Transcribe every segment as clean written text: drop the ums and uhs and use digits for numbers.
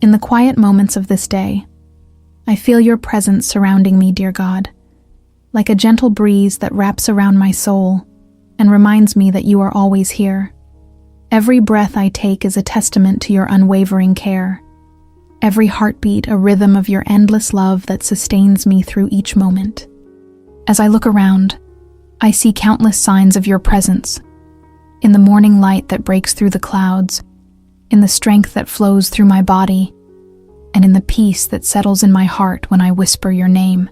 In the quiet moments of this day, I feel your presence surrounding me, dear God, like a gentle breeze that wraps around my soul and reminds me that you are always here. Every breath I take is a testament to your unwavering care. Every heartbeat a rhythm of your endless love that sustains me through each moment. As I look around, I see countless signs of your presence. In the morning light that breaks through the clouds, in the strength that flows through my body, and in the peace that settles in my heart when I whisper your name.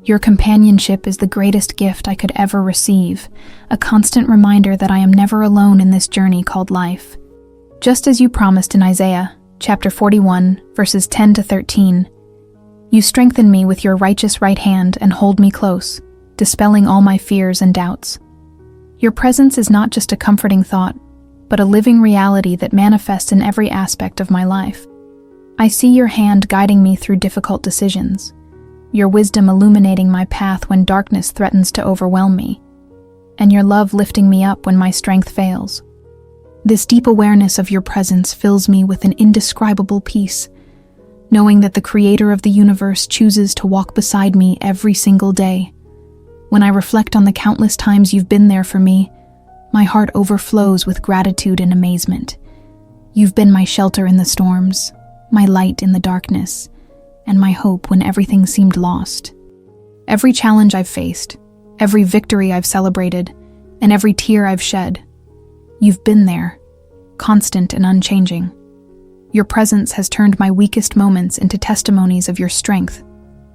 Your companionship is the greatest gift I could ever receive, a constant reminder that I am never alone in this journey called life. Just as you promised in Isaiah, chapter 41, verses 10 to 13, you strengthen me with your righteous right hand and hold me close, dispelling all my fears and doubts. Your presence is not just a comforting thought, but a living reality that manifests in every aspect of my life. I see your hand guiding me through difficult decisions, your wisdom illuminating my path when darkness threatens to overwhelm me, and your love lifting me up when my strength fails. This deep awareness of your presence fills me with an indescribable peace, knowing that the Creator of the universe chooses to walk beside me every single day. When I reflect on the countless times you've been there for me, my heart overflows with gratitude and amazement. You've been my shelter in the storms, my light in the darkness, and my hope when everything seemed lost. Every challenge I've faced, every victory I've celebrated, and every tear I've shed, you've been there, constant and unchanging. Your presence has turned my weakest moments into testimonies of your strength,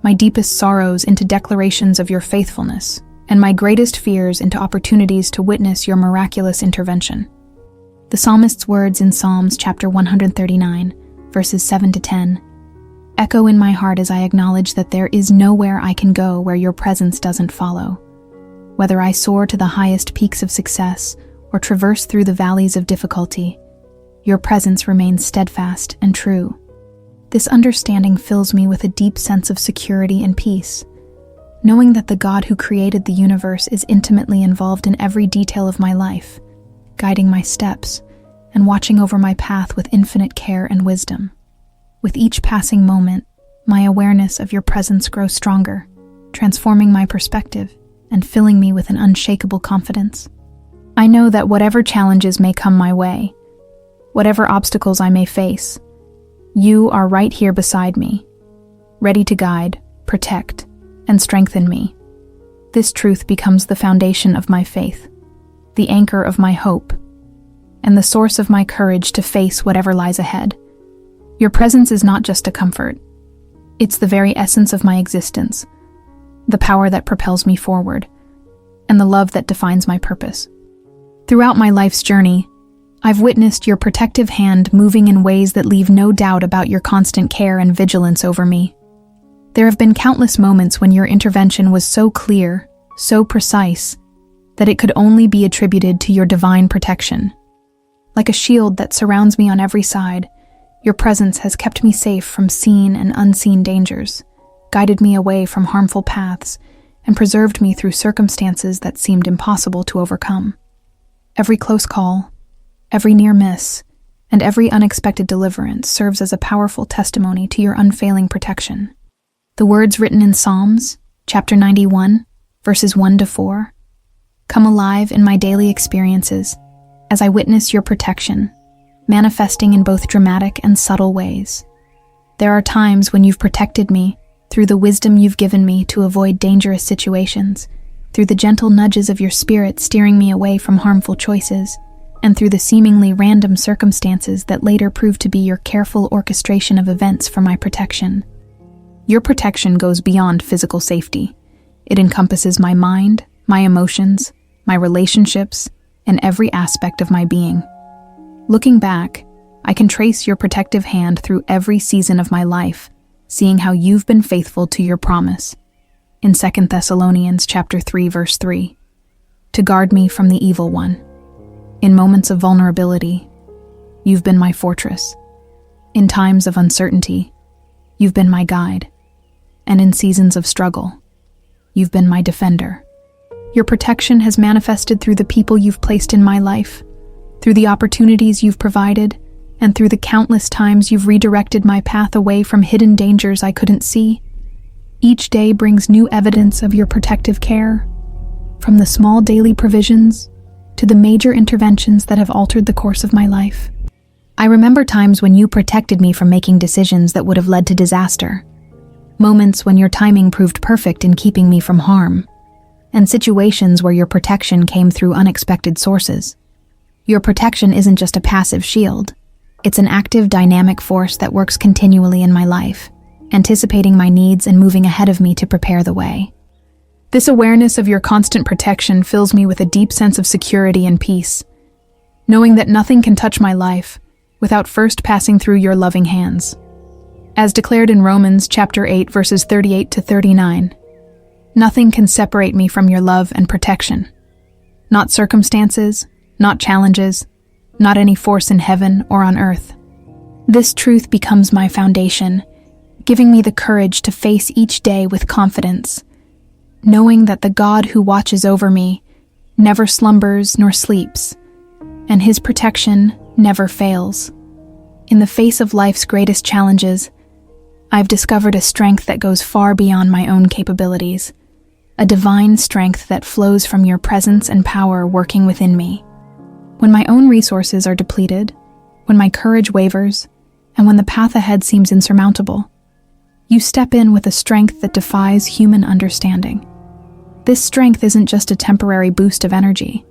my deepest sorrows into declarations of your faithfulness, and my greatest fears into opportunities to witness your miraculous intervention. The psalmist's words in Psalms chapter 139, verses 7 to 10, echo in my heart as I acknowledge that there is nowhere I can go where your presence doesn't follow. Whether I soar to the highest peaks of success or traverse through the valleys of difficulty, your presence remains steadfast and true. This understanding fills me with a deep sense of security and peace, knowing that the God who created the universe is intimately involved in every detail of my life, guiding my steps and watching over my path with infinite care and wisdom. With each passing moment, my awareness of your presence grows stronger, transforming my perspective and filling me with an unshakable confidence. I know that whatever challenges may come my way, whatever obstacles I may face, you are right here beside me, ready to guide, protect, and strengthen me. This truth becomes the foundation of my faith, the anchor of my hope, and the source of my courage to face whatever lies ahead. Your presence is not just a comfort. It's the very essence of my existence, the power that propels me forward, and the love that defines my purpose. Throughout my life's journey, I've witnessed your protective hand moving in ways that leave no doubt about your constant care and vigilance over me. There have been countless moments when your intervention was so clear, so precise, that it could only be attributed to your divine protection. Like a shield that surrounds me on every side, your presence has kept me safe from seen and unseen dangers, guided me away from harmful paths, and preserved me through circumstances that seemed impossible to overcome. Every close call, every near miss, and every unexpected deliverance serves as a powerful testimony to your unfailing protection. The words written in Psalms, chapter 91, verses 1 to 4, come alive in my daily experiences as I witness your protection, manifesting in both dramatic and subtle ways. There are times when you've protected me through the wisdom you've given me to avoid dangerous situations, through the gentle nudges of your spirit steering me away from harmful choices, and through the seemingly random circumstances that later proved to be your careful orchestration of events for my protection. Your protection goes beyond physical safety. It encompasses my mind, my emotions, my relationships, and every aspect of my being. Looking back, I can trace your protective hand through every season of my life, seeing how you've been faithful to your promise. In 2 Thessalonians chapter 3, verse 3, to guard me from the evil one. In moments of vulnerability, you've been my fortress. In times of uncertainty, you've been my guide. And in seasons of struggle, you've been my defender. Your protection has manifested through the people you've placed in my life, through the opportunities you've provided, and through the countless times you've redirected my path away from hidden dangers I couldn't see. Each day brings new evidence of your protective care, from the small daily provisions to the major interventions that have altered the course of my life. I remember times when you protected me from making decisions that would have led to disaster, moments when your timing proved perfect in keeping me from harm, and situations where your protection came through unexpected sources. Your protection isn't just a passive shield. It's an active, dynamic force that works continually in my life, anticipating my needs and moving ahead of me to prepare the way. This awareness of your constant protection fills me with a deep sense of security and peace, knowing that nothing can touch my life without first passing through your loving hands. As declared in Romans chapter 8, verses 38 to 39, nothing can separate me from your love and protection. Not circumstances, not challenges, not any force in heaven or on earth. This truth becomes my foundation, giving me the courage to face each day with confidence, knowing that the God who watches over me never slumbers nor sleeps, and his protection never fails. In the face of life's greatest challenges, I've discovered a strength that goes far beyond my own capabilities, a divine strength that flows from your presence and power working within me. When my own resources are depleted, when my courage wavers, and when the path ahead seems insurmountable, you step in with a strength that defies human understanding. This strength isn't just a temporary boost of energy.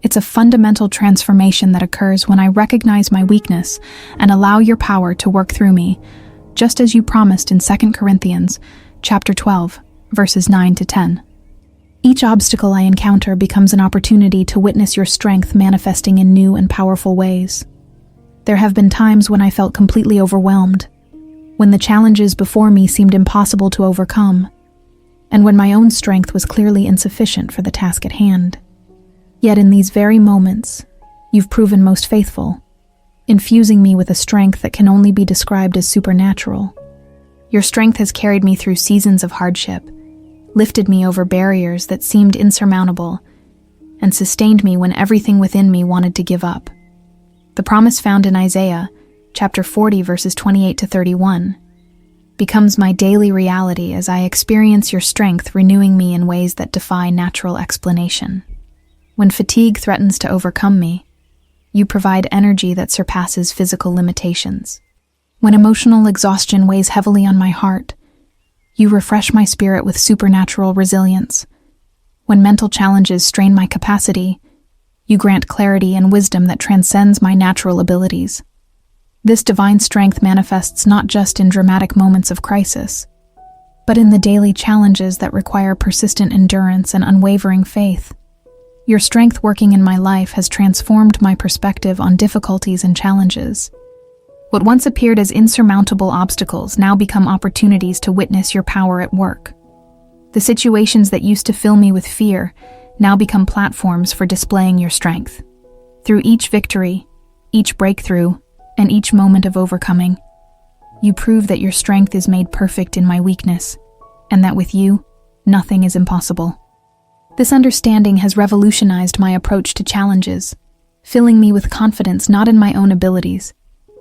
It's a fundamental transformation that occurs when I recognize my weakness and allow your power to work through me, just as you promised in 2 Corinthians chapter 12, verses 9 to 10. Each obstacle I encounter becomes an opportunity to witness your strength manifesting in new and powerful ways. There have been times when I felt completely overwhelmed, when the challenges before me seemed impossible to overcome, and when my own strength was clearly insufficient for the task at hand. Yet in these very moments, you've proven most faithful, infusing me with a strength that can only be described as supernatural. Your strength has carried me through seasons of hardship, lifted me over barriers that seemed insurmountable, and sustained me when everything within me wanted to give up. The promise found in Isaiah, chapter 40, verses 28 to 31, becomes my daily reality as I experience your strength renewing me in ways that defy natural explanation. When fatigue threatens to overcome me, you provide energy that surpasses physical limitations. When emotional exhaustion weighs heavily on my heart, you refresh my spirit with supernatural resilience. When mental challenges strain my capacity, you grant clarity and wisdom that transcends my natural abilities. This divine strength manifests not just in dramatic moments of crisis, but in the daily challenges that require persistent endurance and unwavering faith. Your strength working in my life has transformed my perspective on difficulties and challenges. What once appeared as insurmountable obstacles now become opportunities to witness your power at work. The situations that used to fill me with fear now become platforms for displaying your strength. Through each victory, each breakthrough, and each moment of overcoming, you prove that your strength is made perfect in my weakness, and that with you, nothing is impossible. This understanding has revolutionized my approach to challenges, filling me with confidence not in my own abilities,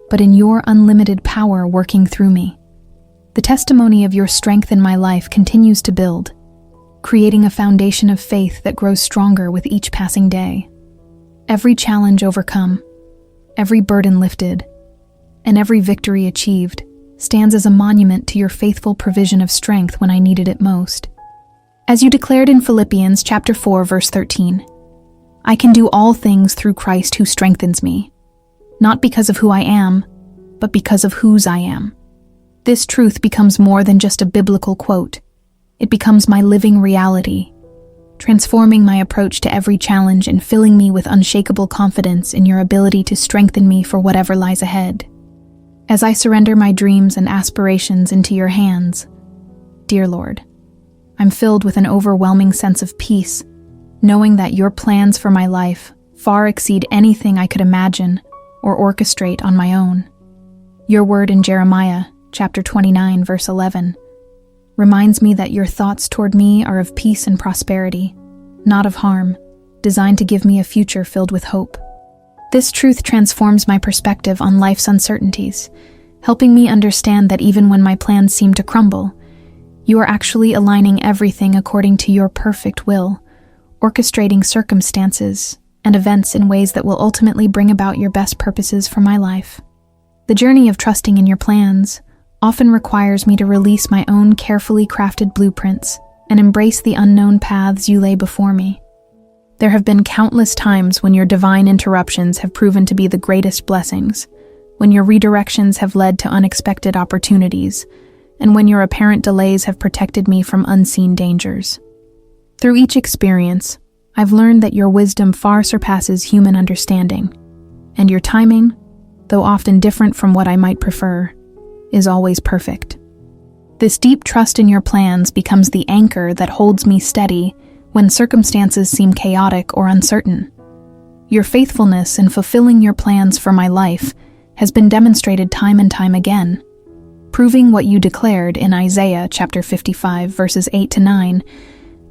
but in your unlimited power working through me. The testimony of your strength in my life continues to build, creating a foundation of faith that grows stronger with each passing day. Every challenge overcome, every burden lifted, and every victory achieved stands as a monument to your faithful provision of strength when I needed it most. As you declared in Philippians chapter 4, verse 13, I can do all things through Christ who strengthens me, not because of who I am, but because of whose I am. This truth becomes more than just a biblical quote. It becomes my living reality, transforming my approach to every challenge and filling me with unshakable confidence in your ability to strengthen me for whatever lies ahead. As I surrender my dreams and aspirations into your hands, dear Lord, I'm filled with an overwhelming sense of peace, knowing that your plans for my life far exceed anything I could imagine or orchestrate on my own. Your word in Jeremiah, chapter 29, verse 11, reminds me that your thoughts toward me are of peace and prosperity, not of harm, designed to give me a future filled with hope. This truth transforms my perspective on life's uncertainties, helping me understand that even when my plans seem to crumble, you are actually aligning everything according to your perfect will, orchestrating circumstances and events in ways that will ultimately bring about your best purposes for my life. The journey of trusting in your plans often requires me to release my own carefully crafted blueprints and embrace the unknown paths you lay before me. There have been countless times when your divine interruptions have proven to be the greatest blessings, when your redirections have led to unexpected opportunities, and when your apparent delays have protected me from unseen dangers. Through each experience, I've learned that your wisdom far surpasses human understanding, and your timing, though often different from what I might prefer, is always perfect. This deep trust in your plans becomes the anchor that holds me steady when circumstances seem chaotic or uncertain. Your faithfulness in fulfilling your plans for my life has been demonstrated time and time again, proving what you declared in Isaiah chapter 55, verses 8-9,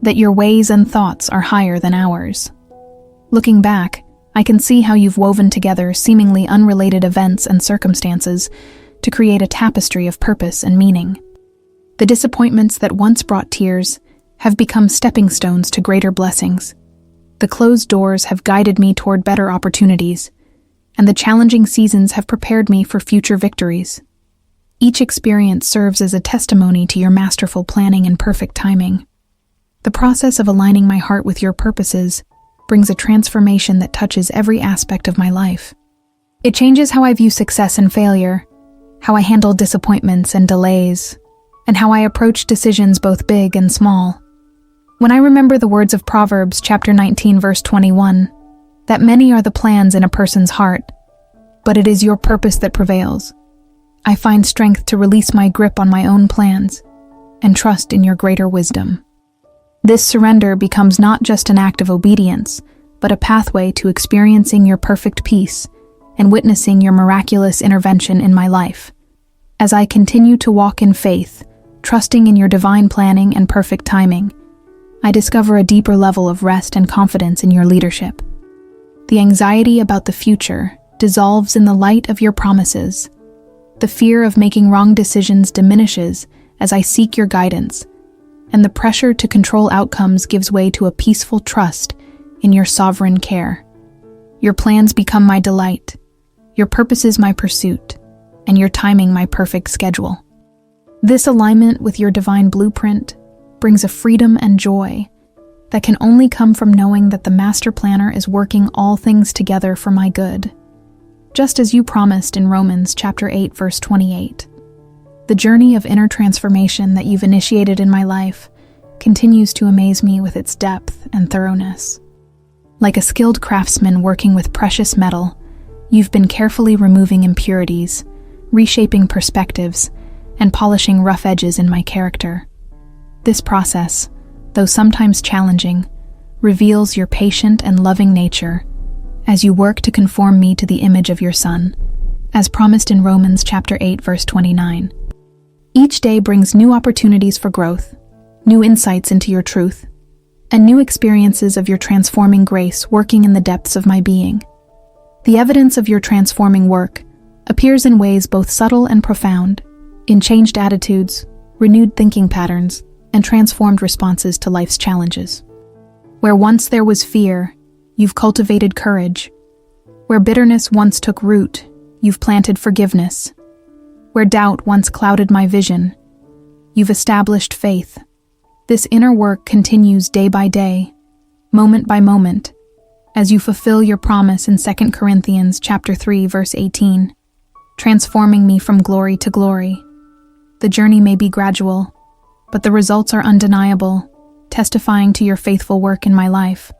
that your ways and thoughts are higher than ours. Looking back, I can see how you've woven together seemingly unrelated events and circumstances to create a tapestry of purpose and meaning. The disappointments that once brought tears have become stepping stones to greater blessings. The closed doors have guided me toward better opportunities, and the challenging seasons have prepared me for future victories. Each experience serves as a testimony to your masterful planning and perfect timing. The process of aligning my heart with your purposes brings a transformation that touches every aspect of my life. It changes how I view success and failure, how I handle disappointments and delays, and how I approach decisions both big and small. When I remember the words of Proverbs chapter 19, verse 21, that many are the plans in a person's heart, but it is your purpose that prevails, I find strength to release my grip on my own plans and trust in your greater wisdom. This surrender becomes not just an act of obedience, but a pathway to experiencing your perfect peace and witnessing your miraculous intervention in my life. As I continue to walk in faith, trusting in your divine planning and perfect timing, I discover a deeper level of rest and confidence in your leadership. The anxiety about the future dissolves in the light of your promises. The fear of making wrong decisions diminishes as I seek your guidance, and the pressure to control outcomes gives way to a peaceful trust in your sovereign care. Your plans become my delight, your purposes my pursuit, and your timing my perfect schedule. This alignment with your divine blueprint brings a freedom and joy that can only come from knowing that the master planner is working all things together for my good, just as you promised in Romans chapter 8, verse 28. The journey of inner transformation that you've initiated in my life continues to amaze me with its depth and thoroughness. Like a skilled craftsman working with precious metal, you've been carefully removing impurities, reshaping perspectives, and polishing rough edges in my character. This process, though sometimes challenging, reveals your patient and loving nature as you work to conform me to the image of your Son, as promised in Romans chapter 8, verse 29. Each day brings new opportunities for growth, new insights into your truth, and new experiences of your transforming grace working in the depths of my being. The evidence of your transforming work appears in ways both subtle and profound, in changed attitudes, renewed thinking patterns, and transformed responses to life's challenges. Where once there was fear, you've cultivated courage. Where bitterness once took root, you've planted forgiveness. Where doubt once clouded my vision, you've established faith. This inner work continues day by day, moment by moment, as you fulfill your promise in 2 Corinthians chapter 3, verse 18, transforming me from glory to glory. The journey may be gradual, but the results are undeniable, testifying to your faithful work in my life.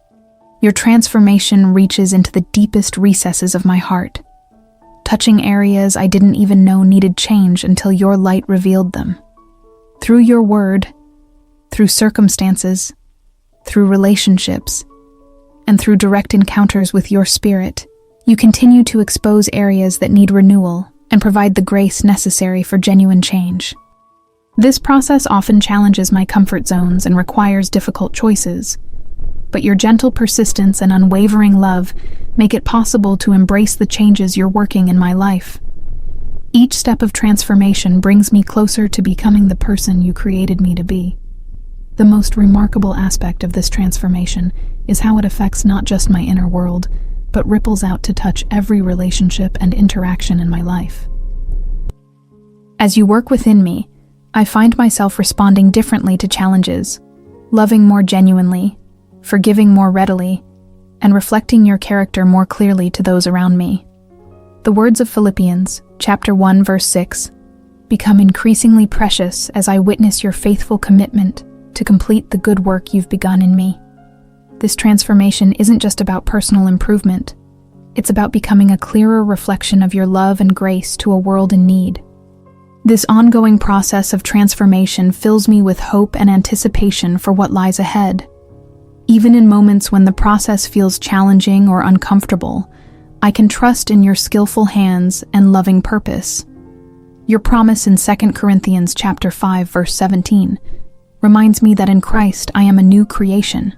Your transformation reaches into the deepest recesses of my heart, touching areas I didn't even know needed change until your light revealed them. Through your word, through circumstances, through relationships, and through direct encounters with your spirit, you continue to expose areas that need renewal and provide the grace necessary for genuine change. This process often challenges my comfort zones and requires difficult choices, but your gentle persistence and unwavering love make it possible to embrace the changes you're working in my life. Each step of transformation brings me closer to becoming the person you created me to be. The most remarkable aspect of this transformation is how it affects not just my inner world, but ripples out to touch every relationship and interaction in my life. As you work within me, I find myself responding differently to challenges, loving more genuinely, forgiving more readily, and reflecting your character more clearly to those around me. The words of Philippians, chapter 1, verse 6, become increasingly precious as I witness your faithful commitment to complete the good work you've begun in me. This transformation isn't just about personal improvement. It's about becoming a clearer reflection of your love and grace to a world in need. This ongoing process of transformation fills me with hope and anticipation for what lies ahead. Even in moments when the process feels challenging or uncomfortable, I can trust in your skillful hands and loving purpose. Your promise in 2 Corinthians chapter 5, verse 17 reminds me that in Christ I am a new creation,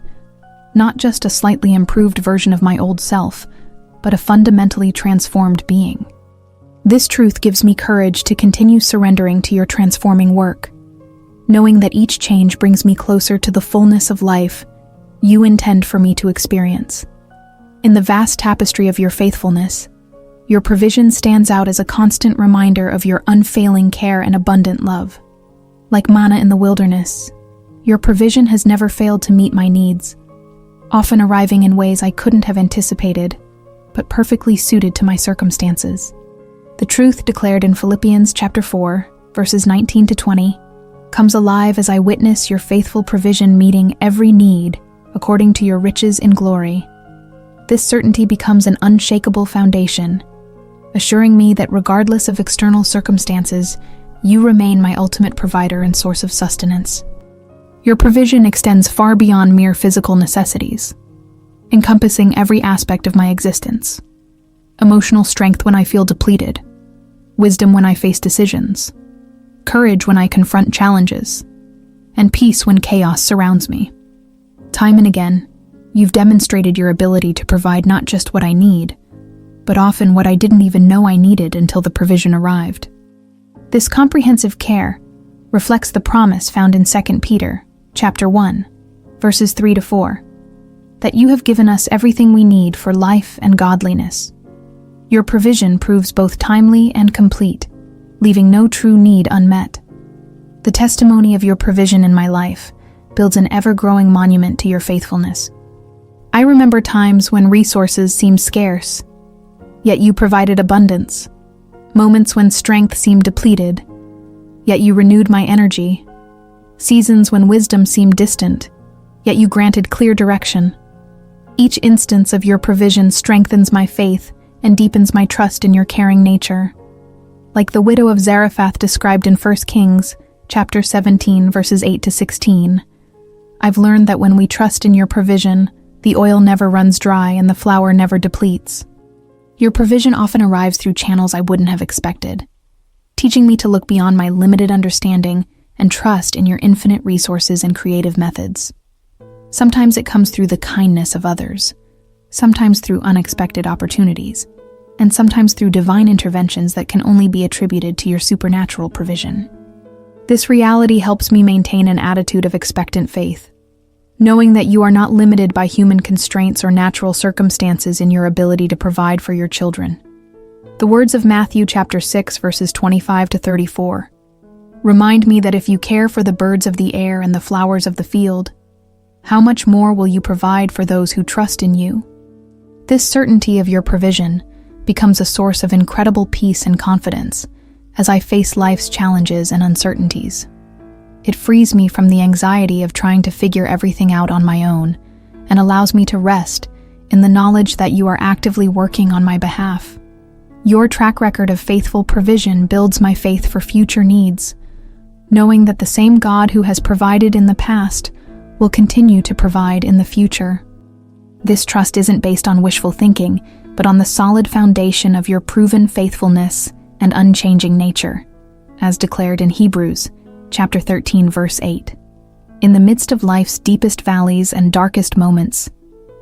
not just a slightly improved version of my old self, but a fundamentally transformed being. This truth gives me courage to continue surrendering to your transforming work, knowing that each change brings me closer to the fullness of life you intend for me to experience. In the vast tapestry of your faithfulness, your provision stands out as a constant reminder of your unfailing care and abundant love. Like manna in the wilderness, your provision has never failed to meet my needs, often arriving in ways I couldn't have anticipated, but perfectly suited to my circumstances. The truth declared in Philippians chapter 4, verses 19 to 20, comes alive as I witness your faithful provision meeting every need according to your riches in glory. This certainty becomes an unshakable foundation, assuring me that regardless of external circumstances, you remain my ultimate provider and source of sustenance. Your provision extends far beyond mere physical necessities, encompassing every aspect of my existence. Emotional strength when I feel depleted, wisdom when I face decisions, courage when I confront challenges, and peace when chaos surrounds me. Time and again, you've demonstrated your ability to provide not just what I need, but often what I didn't even know I needed until the provision arrived. This comprehensive care reflects the promise found in 2 Peter, chapter 1, verses 3 to 4, that you have given us everything we need for life and godliness. Your provision proves both timely and complete, leaving no true need unmet. The testimony of your provision in my life builds an ever-growing monument to your faithfulness. I remember times when resources seemed scarce, yet you provided abundance. Moments when strength seemed depleted, yet you renewed my energy. Seasons when wisdom seemed distant, yet you granted clear direction. Each instance of your provision strengthens my faith and deepens my trust in your caring nature. Like the widow of Zarephath described in 1 Kings, chapter 17, verses 8 to 16, I've learned that when we trust in your provision, the oil never runs dry and the flour never depletes. Your provision often arrives through channels I wouldn't have expected, teaching me to look beyond my limited understanding and trust in your infinite resources and creative methods. Sometimes it comes through the kindness of others, sometimes through unexpected opportunities, and sometimes through divine interventions that can only be attributed to your supernatural provision. This reality helps me maintain an attitude of expectant faith, knowing that you are not limited by human constraints or natural circumstances in your ability to provide for your children. The words of Matthew chapter 6, verses 25 to 34, remind me that if you care for the birds of the air and the flowers of the field, how much more will you provide for those who trust in you? This certainty of your provision becomes a source of incredible peace and confidence as I face life's challenges and uncertainties. It frees me from the anxiety of trying to figure everything out on my own and allows me to rest in the knowledge that you are actively working on my behalf. Your track record of faithful provision builds my faith for future needs, knowing that the same God who has provided in the past will continue to provide in the future. This trust isn't based on wishful thinking, but on the solid foundation of your proven faithfulness and unchanging nature, as declared in Hebrews chapter 13, verse 8. In the midst of life's deepest valleys and darkest moments,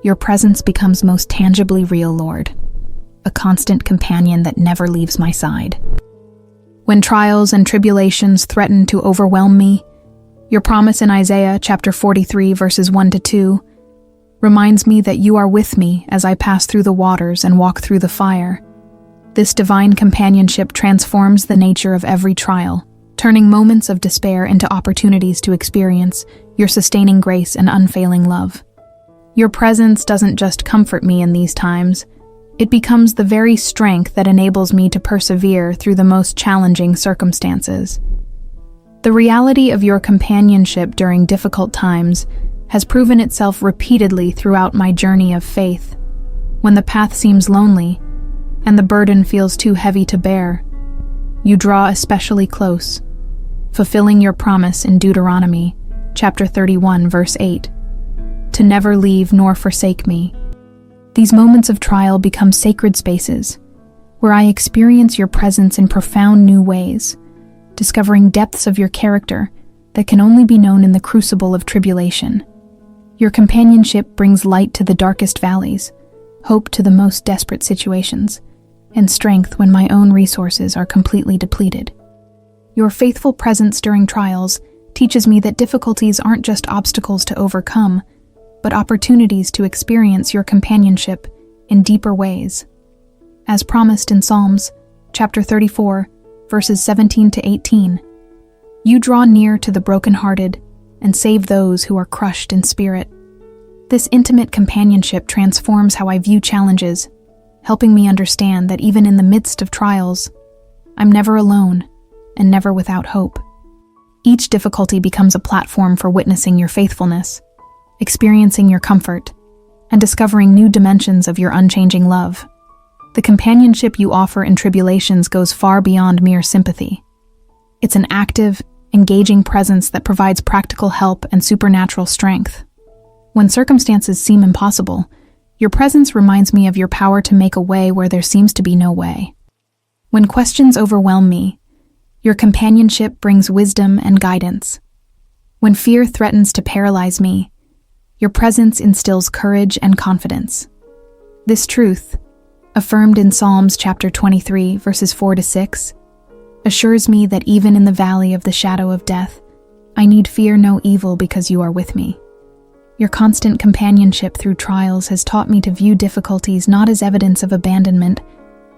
your presence becomes most tangibly real, Lord, a constant companion that never leaves my side. When trials and tribulations threaten to overwhelm me, your promise in Isaiah chapter 43 verses 1-2 reminds me that you are with me as I pass through the waters and walk through the fire. This divine companionship transforms the nature of every trial, turning moments of despair into opportunities to experience your sustaining grace and unfailing love. Your presence doesn't just comfort me in these times, it becomes the very strength that enables me to persevere through the most challenging circumstances. The reality of your companionship during difficult times has proven itself repeatedly throughout my journey of faith. When the path seems lonely and the burden feels too heavy to bear, you draw especially close, fulfilling your promise in Deuteronomy chapter 31 verse 8, to never leave nor forsake me. These moments of trial become sacred spaces where I experience your presence in profound new ways, discovering depths of your character that can only be known in the crucible of tribulation. Your companionship brings light to the darkest valleys, hope to the most desperate situations, and strength when my own resources are completely depleted. Your faithful presence during trials teaches me that difficulties aren't just obstacles to overcome, but opportunities to experience your companionship in deeper ways. As promised in Psalms chapter 34, verses 17-18, you draw near to the brokenhearted and save those who are crushed in spirit. This intimate companionship transforms how I view challenges, helping me understand that even in the midst of trials, I'm never alone and never without hope. Each difficulty becomes a platform for witnessing your faithfulness, experiencing your comfort, and discovering new dimensions of your unchanging love. The companionship you offer in tribulations goes far beyond mere sympathy. It's an active, engaging presence that provides practical help and supernatural strength. When circumstances seem impossible, your presence reminds me of your power to make a way where there seems to be no way. When questions overwhelm me, your companionship brings wisdom and guidance. When fear threatens to paralyze me, your presence instills courage and confidence. This truth, affirmed in Psalms chapter 23, verses 4-6, assures me that even in the valley of the shadow of death, I need fear no evil because you are with me. Your constant companionship through trials has taught me to view difficulties not as evidence of abandonment,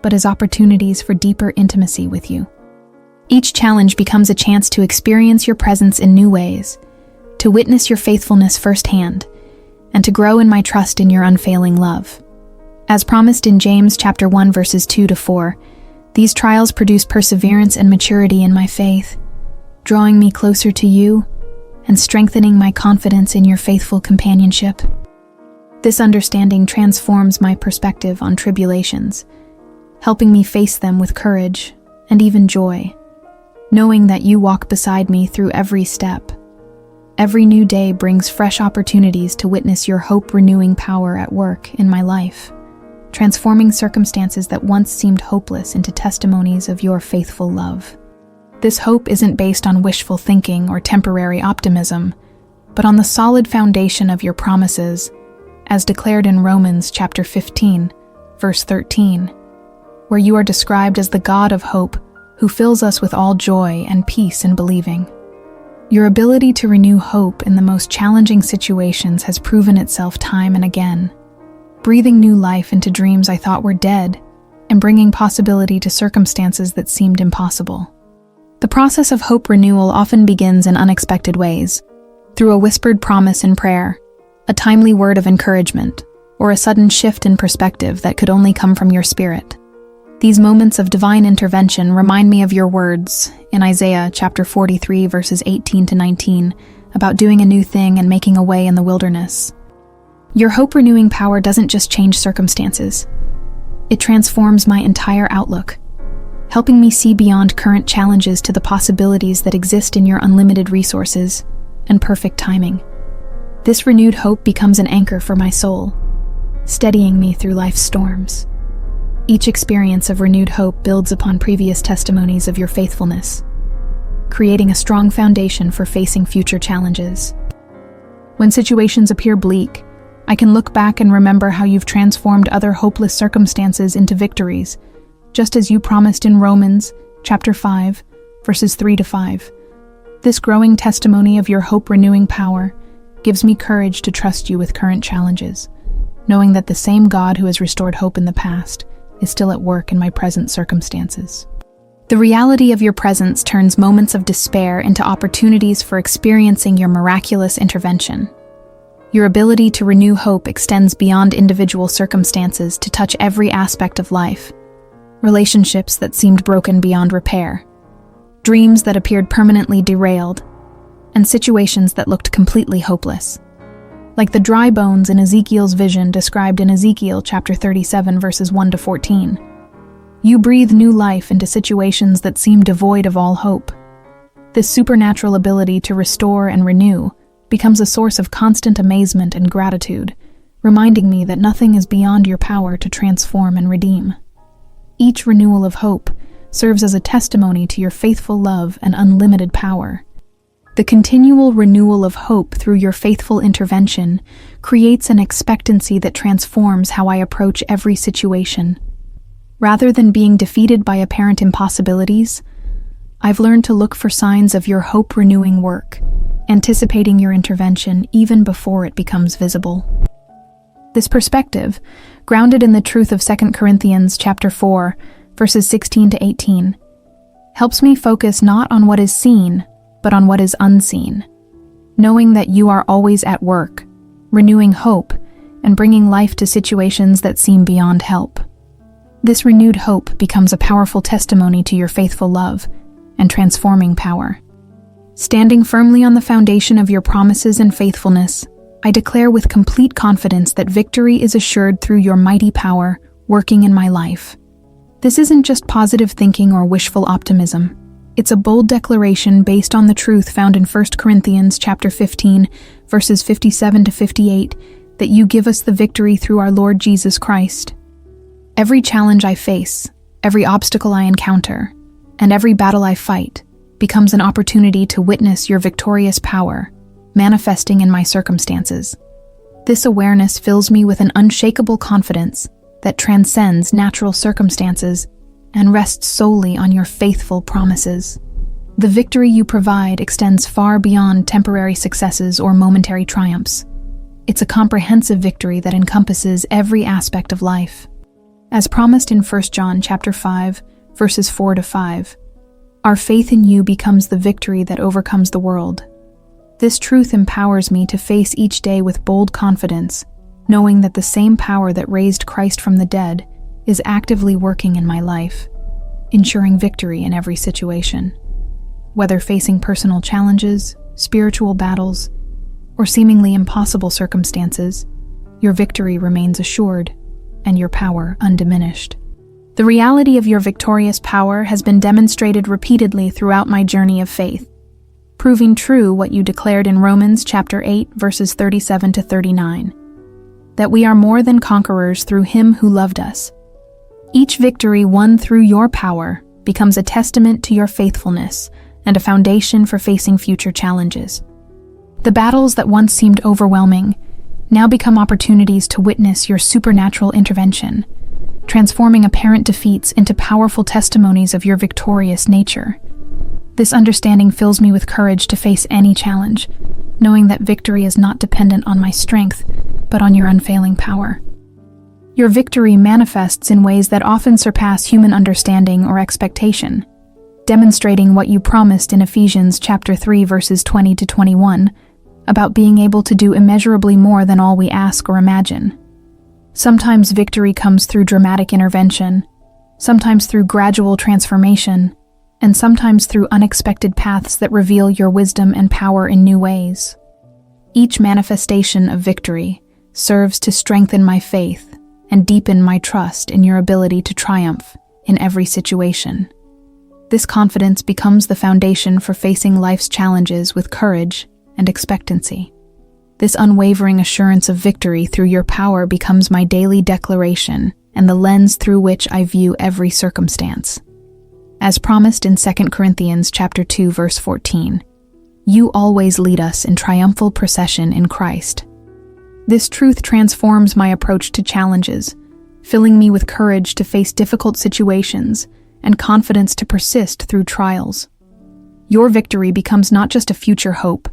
but as opportunities for deeper intimacy with you. Each challenge becomes a chance to experience your presence in new ways, to witness your faithfulness firsthand, and to grow in my trust in your unfailing love. As promised in James chapter 1 verses 2-4, these trials produce perseverance and maturity in my faith, drawing me closer to you and strengthening my confidence in your faithful companionship. This understanding transforms my perspective on tribulations, helping me face them with courage and even joy, knowing that you walk beside me through every step. Every new day brings fresh opportunities to witness your hope-renewing power at work in my life, transforming circumstances that once seemed hopeless into testimonies of your faithful love. This hope isn't based on wishful thinking or temporary optimism, but on the solid foundation of your promises, as declared in Romans chapter 15, verse 13, where you are described as the God of hope who fills us with all joy and peace in believing. Your ability to renew hope in the most challenging situations has proven itself time and again, breathing new life into dreams I thought were dead and bringing possibility to circumstances that seemed impossible. The process of hope renewal often begins in unexpected ways, through a whispered promise in prayer, a timely word of encouragement, or a sudden shift in perspective that could only come from your spirit. These moments of divine intervention remind me of your words in Isaiah chapter 43 verses 18-19 about doing a new thing and making a way in the wilderness. Your hope-renewing power doesn't just change circumstances. It transforms my entire outlook, helping me see beyond current challenges to the possibilities that exist in your unlimited resources and perfect timing. This renewed hope becomes an anchor for my soul, steadying me through life's storms. Each experience of renewed hope builds upon previous testimonies of your faithfulness, creating a strong foundation for facing future challenges. When situations appear bleak, I can look back and remember how you've transformed other hopeless circumstances into victories, just as you promised in Romans chapter 5, verses 3-5. This growing testimony of your hope-renewing power gives me courage to trust you with current challenges, knowing that the same God who has restored hope in the past is still at work in my present circumstances. The reality of your presence turns moments of despair into opportunities for experiencing your miraculous intervention. Your ability to renew hope extends beyond individual circumstances to touch every aspect of life. Relationships that seemed broken beyond repair, dreams that appeared permanently derailed, and situations that looked completely hopeless. Like the dry bones in Ezekiel's vision described in Ezekiel chapter 37, verses 1-14. You breathe new life into situations that seem devoid of all hope. This supernatural ability to restore and renew becomes a source of constant amazement and gratitude, reminding me that nothing is beyond your power to transform and redeem. Each renewal of hope serves as a testimony to your faithful love and unlimited power. The continual renewal of hope through your faithful intervention creates an expectancy that transforms how I approach every situation. Rather than being defeated by apparent impossibilities, I've learned to look for signs of your hope-renewing work, anticipating your intervention even before it becomes visible. This perspective, grounded in the truth of 2 Corinthians chapter 4, verses 16-18, helps me focus not on what is seen, but on what is unseen, knowing that you are always at work, renewing hope, and bringing life to situations that seem beyond help. This renewed hope becomes a powerful testimony to your faithful love and transforming power. Standing firmly on the foundation of your promises and faithfulness, I declare with complete confidence that victory is assured through your mighty power working in my life. This isn't just positive thinking or wishful optimism. It's a bold declaration based on the truth found in 1 Corinthians chapter 15, verses 57-58, that you give us the victory through our Lord Jesus Christ. Every challenge I face, every obstacle I encounter, and every battle I fight becomes an opportunity to witness your victorious power, manifesting in my circumstances. This awareness fills me with an unshakable confidence that transcends natural circumstances and rests solely on your faithful promises. The victory you provide extends far beyond temporary successes or momentary triumphs. It's a comprehensive victory that encompasses every aspect of life. As promised in 1 John chapter 5, verses 4-5, our faith in you becomes the victory that overcomes the world. This truth empowers me to face each day with bold confidence, knowing that the same power that raised Christ from the dead is actively working in my life, ensuring victory in every situation. Whether facing personal challenges, spiritual battles, or seemingly impossible circumstances, your victory remains assured and your power undiminished. The reality of your victorious power has been demonstrated repeatedly throughout my journey of faith, proving true what you declared in Romans chapter 8, verses 37-39, that we are more than conquerors through him who loved us. Each victory won through your power becomes a testament to your faithfulness and a foundation for facing future challenges. The battles that once seemed overwhelming now become opportunities to witness your supernatural intervention, transforming apparent defeats into powerful testimonies of your victorious nature. This understanding fills me with courage to face any challenge, knowing that victory is not dependent on my strength, but on your unfailing power. Your victory manifests in ways that often surpass human understanding or expectation, demonstrating what you promised in Ephesians chapter 3, verses 20-21, about being able to do immeasurably more than all we ask or imagine. Sometimes victory comes through dramatic intervention, sometimes through gradual transformation, and sometimes through unexpected paths that reveal your wisdom and power in new ways. Each manifestation of victory serves to strengthen my faith and deepen my trust in your ability to triumph in every situation. This confidence becomes the foundation for facing life's challenges with courage and expectancy. This unwavering assurance of victory through your power becomes my daily declaration and the lens through which I view every circumstance. As promised in 2 Corinthians chapter 2, verse 14, You always lead us in triumphal procession in Christ. This truth transforms my approach to challenges, filling me with courage to face difficult situations and confidence to persist through trials. Your victory becomes not just a future hope,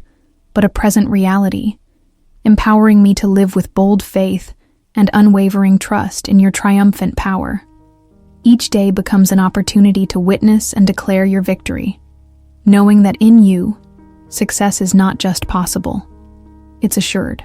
but a present reality, empowering me to live with bold faith and unwavering trust in your triumphant power. Each day becomes an opportunity to witness and declare your victory, knowing that in you, success is not just possible, it's assured.